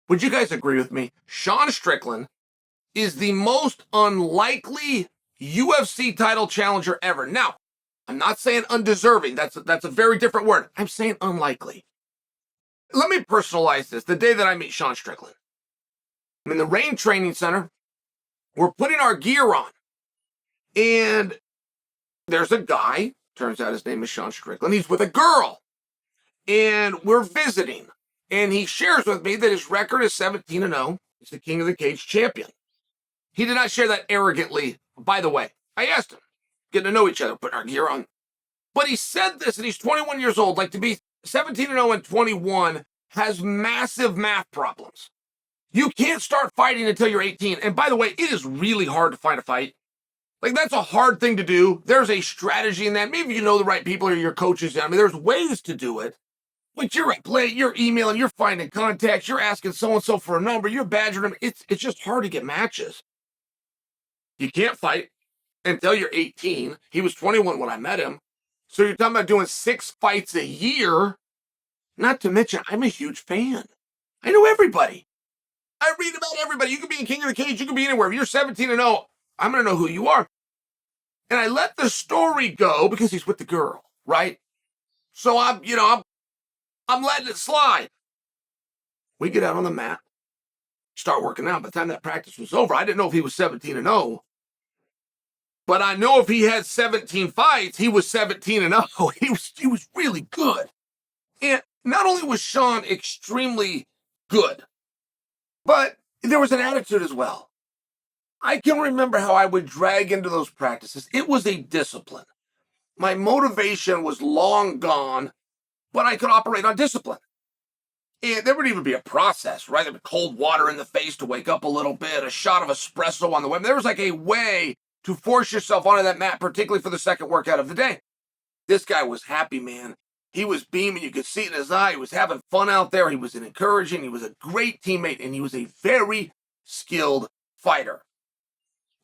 Would you guys agree with me? Sean Strickland is the most unlikely UFC title challenger ever. Now, I'm not saying undeserving. That's a very different word. I'm saying unlikely. Let me personalize this. The day that I meet Sean Strickland, I'm in the Rain Training Center. We're putting our gear on. And there's a guy, turns out his name is Sean Strickland. He's with a girl. And we're visiting. And he shares with me that his record is 17-0. He's the King of the Cage champion. He did not share that arrogantly, by the way. I asked him, getting to know each other, putting our gear on. But he said this, and he's 21 years old. Like, to be 17-0 and 21 has massive math problems. You can't start fighting until you're 18. And by the way, it is really hard to find a fight. Like, that's a hard thing to do. There's a strategy in that. Maybe you know the right people or your coaches. I mean, there's ways to do it. But you're at play, you're emailing, you're finding contacts, you're asking so-and-so for a number, you're badgering them. It's just hard to get matches. You can't fight until you're 18. He was 21 when I met him. So you're talking about doing 6 fights a year. Not to mention, I'm a huge fan. I know everybody. I read about everybody. You could be in King of the Cage. You could be anywhere. If you're 17-0, I'm going to know who you are. And I let the story go because he's with the girl, right? So I'm letting it slide. We get out on the mat, start working out. By the time that practice was over, I didn't know if he was 17-0. But I know if he had 17 fights, he was 17-0. He was really good. And not only was Sean extremely good, but there was an attitude as well. I can remember how I would drag into those practices. It was a discipline. My motivation was long gone, but I could operate on discipline. And there would even be a process, right? There would be cold water in the face to wake up a little bit, a shot of espresso on the way. There was like a way to force yourself onto that mat, particularly for the second workout of the day. This guy was happy, man. He was beaming. You could see it in his eye. He was having fun out there. He was encouraging. He was a great teammate, and he was a very skilled fighter.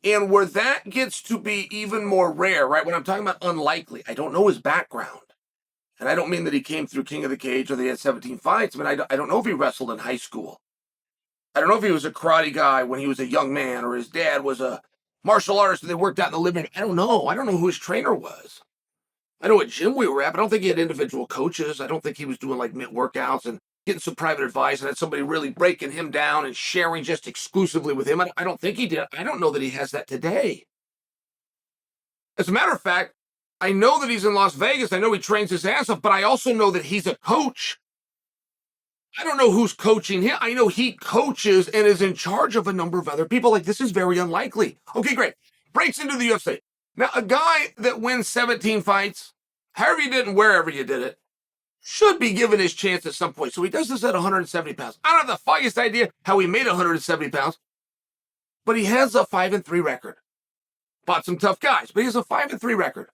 And where that gets to be even more rare, right? When I'm talking about unlikely, I don't know his background. And I don't mean that he came through King of the Cage or that he had 17 fights. I mean, I don't know if he wrestled in high school. I don't know if he was a karate guy when he was a young man or his dad was a martial artist and they worked out in the living room. I don't know. I don't know who his trainer was. I know what gym we were at, but I don't think he had individual coaches. I don't think he was doing like mid workouts and getting some private advice and had somebody really breaking him down and sharing just exclusively with him. I don't think he did. I don't know that he has that today. As a matter of fact, I know that he's in Las Vegas. I know he trains his ass off, but I also know that he's a coach. I don't know who's coaching him. I know he coaches and is in charge of a number of other people. Like, this is very unlikely. Okay, great. Breaks into the UFC. Now, a guy that wins 17 fights, however you did it and wherever you did it, should be given his chance at some point. So he does this at 170 pounds. I don't have the foggiest idea how he made 170 pounds, but he has a 5-3 record. Fought some tough guys, but he has a 5-3 record.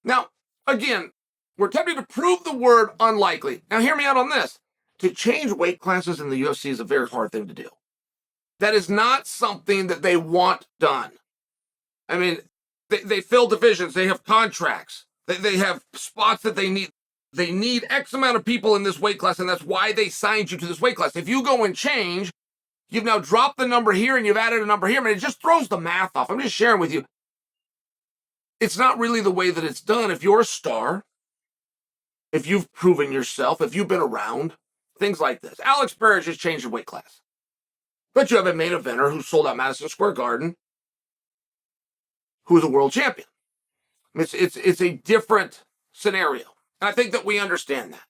Now, again, we're tempted to prove the word unlikely. Now, hear me out on this. To change weight classes in the UFC is a very hard thing to do. That is not something that they want done. I mean, they fill divisions. They have contracts. They have spots that they need. They need X amount of people in this weight class, and that's why they signed you to this weight class. If you go and change, you've now dropped the number here and you've added a number here. I mean, it just throws the math off. I'm just sharing with you. It's not really the way that it's done. If you're a star, if you've proven yourself, if you've been around, things like this. Alex Perez just changed the weight class. But you have a main eventer who sold out Madison Square Garden, who is a world champion. It's a different scenario. And I think that we understand that.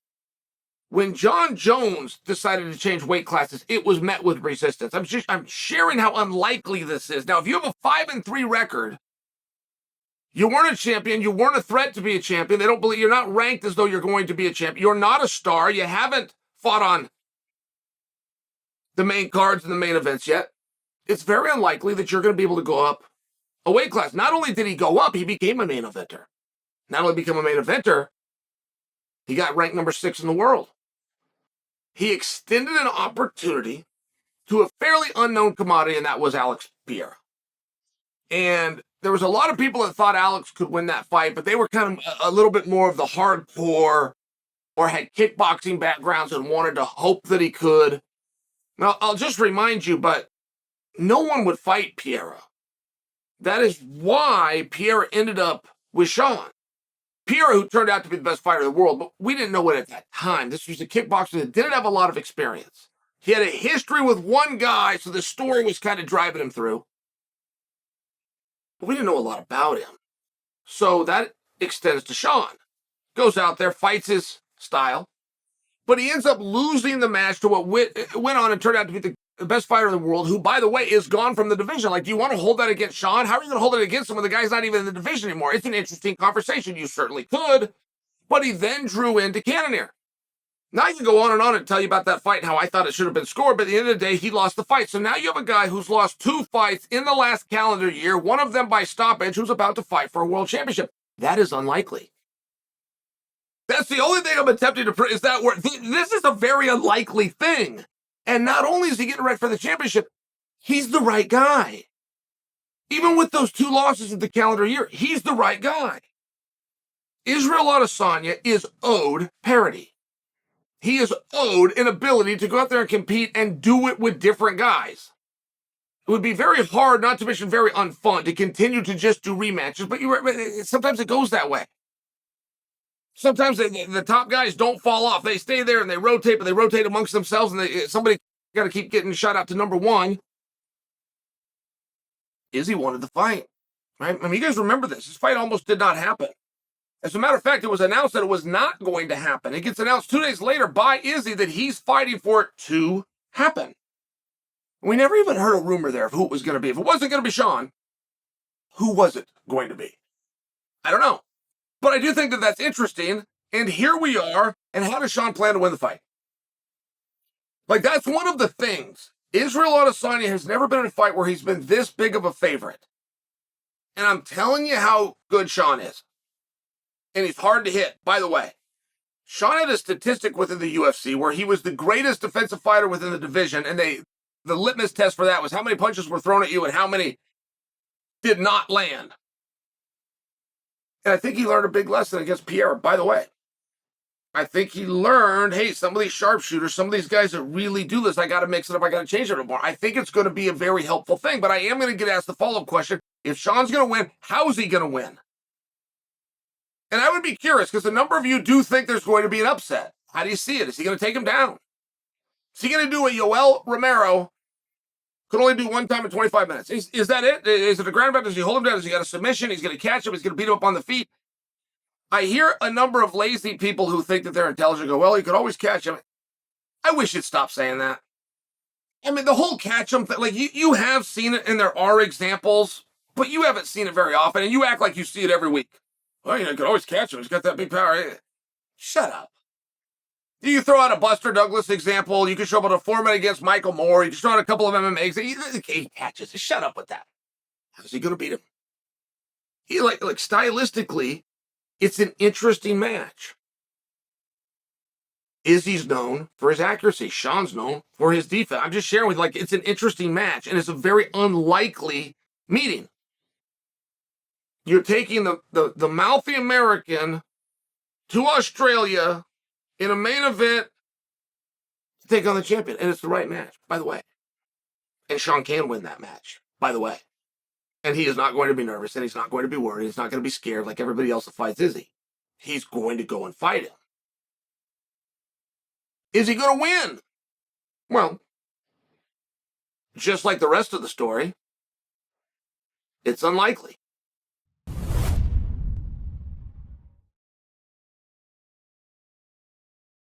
When Jon Jones decided to change weight classes, it was met with resistance. I'm sharing how unlikely this is. Now, if you have a 5-3 record, you weren't a champion. You weren't a threat to be a champion. They don't believe you're not ranked as though you're going to be a champion. You're not a star. You haven't fought on the main cards and the main events yet. It's very unlikely that you're going to be able to go up a weight class. Not only did he go up, he became a main eventer. Not only become a main eventer, he got ranked number 6 in the world. He extended an opportunity to a fairly unknown commodity, and that was Alex Pereira. And there was a lot of people that thought Alex could win that fight, but they were kind of a little bit more of the hardcore or had kickboxing backgrounds and wanted to hope that he could. Now, I'll just remind you, but no one would fight Pierre. That is why Pierre ended up with Sean. Pierre, who turned out to be the best fighter in the world, but we didn't know it at that time. This was a kickboxer that didn't have a lot of experience. He had a history with one guy, so the story was kind of driving him through. But we didn't know a lot about him. So that extends to Sean. Goes out there, fights his style, but he ends up losing the match to what went on and turned out to be the best fighter in the world, who, by the way, is gone from the division. Like, do you want to hold that against Sean? How are you going to hold it against him when the guy's not even in the division anymore? It's an interesting conversation. You certainly could, but he then drew into Cannonier. Now I can go on and tell you about that fight and how I thought it should have been scored, but at the end of the day, he lost the fight. So now you have a guy who's lost 2 fights in the last calendar year, one of them by stoppage, who's about to fight for a world championship. That is unlikely. That's the only thing I'm attempting to is that this is a very unlikely thing. And not only is he getting ready for the championship, he's the right guy. Even with those 2 losses of the calendar year, he's the right guy. Israel Adesanya is owed parity. He is owed an ability to go out there and compete and do it with different guys. It would be very hard, not to mention very unfun, to continue to just do rematches, but sometimes it goes that way. Sometimes the top guys don't fall off. They stay there and they rotate, but they rotate amongst themselves, and somebody got to keep getting shot out to number 1. Izzy wanted the fight, right? I mean, you guys remember this. This fight almost did not happen. As a matter of fact, it was announced that it was not going to happen. It gets announced 2 days later by Izzy that he's fighting for it to happen. We never even heard a rumor there of who it was going to be. If it wasn't going to be Sean, who was it going to be? I don't know. But I do think that that's interesting. And here we are. And how does Sean plan to win the fight? Like, that's one of the things. Israel Adesanya has never been in a fight where he's been this big of a favorite. And I'm telling you how good Sean is. And he's hard to hit. By the way, Sean had a statistic within the UFC where he was the greatest defensive fighter within the division, and the litmus test for that was how many punches were thrown at you and how many did not land. And I think he learned a big lesson against Pierre, by the way. I think he learned, hey, some of these sharpshooters, some of these guys that really do this, I got to mix it up, I got to change it a little more. I think it's going to be a very helpful thing, but I am going to get asked the follow-up question. If Sean's going to win, how is he going to win? And I would be curious, because a number of you do think there's going to be an upset. How do you see it? Is he going to take him down? Is he going to do what Yoel Romero could only do one time in 25 minutes? Is that it? Is it a ground back? Does he hold him down? Does he got a submission? He's going to catch him. He's going to beat him up on the feet. I hear a number of lazy people who think that they're intelligent go, well, he could always catch him. I wish you'd stop saying that. I mean, the whole catch him thing, like you have seen it and there are examples, but you haven't seen it very often, and you act like you see it every week. Well, you could always catch him. He's got that big power. Shut up. You throw out a Buster Douglas example. You can show up on a format against Michael Moore. You can throw out a couple of MMA examples. He catches. Shut up with that. How's he going to beat him? He like stylistically, it's an interesting match. Izzy's known for his accuracy. Sean's known for his defense. I'm just sharing with you, it's an interesting match, and it's a very unlikely meeting. You're taking the mouthy American to Australia in a main event to take on the champion. And it's the right match, by the way. And Sean can win that match, by the way. And he is not going to be nervous, and he's not going to be worried. He's not going to be scared like everybody else that fights Izzy. He's going to go and fight him. Is he going to win? Well, just like the rest of the story, it's unlikely.